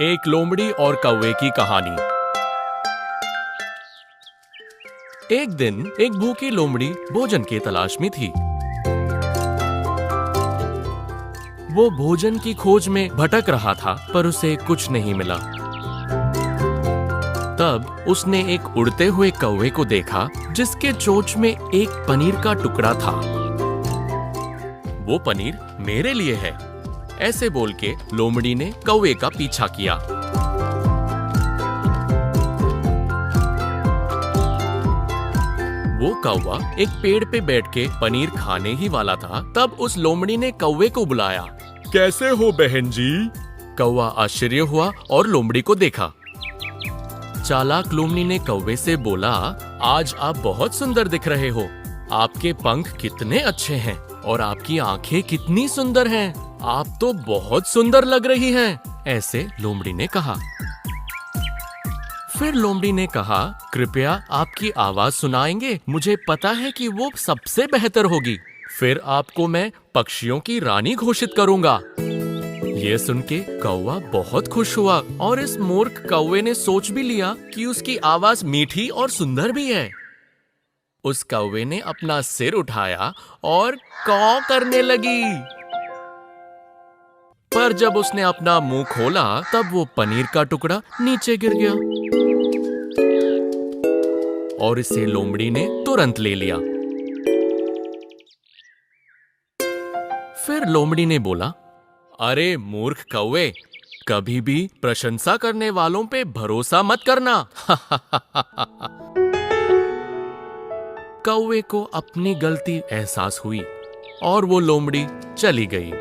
एक लोमड़ी और कौवे की कहानी। एक दिन एक भूखी लोमड़ी भोजन की तलाश में थी। वो भोजन की खोज में भटक रहा था, पर उसे कुछ नहीं मिला। तब उसने एक उड़ते हुए कौवे को देखा, जिसके चोंच में एक पनीर का टुकड़ा था। वो पनीर मेरे लिए है, ऐसे बोल के लोमड़ी ने कौवे का पीछा किया। वो कौवा एक पेड़ पे बैठ के पनीर खाने ही वाला था। तब उस लोमड़ी ने कौवे को बुलाया। कैसे हो बहन जी? कौवा आश्चर्य हुआ और लोमड़ी को देखा। चालाक लोमड़ी ने कौवे से बोला, आज आप बहुत सुंदर दिख रहे हो। आपके पंख कितने अच्छे हैं और आपकी आंखें कितनी सुंदर हैं। आप तो बहुत सुंदर लग रही हैं, ऐसे लोमड़ी ने कहा। फिर लोमड़ी ने कहा, कृपया आपकी आवाज सुनाएंगे? मुझे पता है कि वो सबसे बेहतर होगी। फिर आपको मैं पक्षियों की रानी घोषित करूंगा। ये सुन के कौवा बहुत खुश हुआ और इस मूर्ख कौवे ने सोच भी लिया कि उसकी आवाज मीठी और सुंदर भी है। उस कौवे ने अपना सिर उठाया और कौ करने लगी। पर जब उसने अपना मुंह खोला, तब वो पनीर का टुकड़ा नीचे गिर गया और इसे लोमड़ी ने तुरंत ले लिया। फिर लोमड़ी ने बोला, अरे मूर्ख कौवे, कभी भी प्रशंसा करने वालों पे भरोसा मत करना। कौवे को अपनी गलती एहसास हुई और वो लोमड़ी चली गई।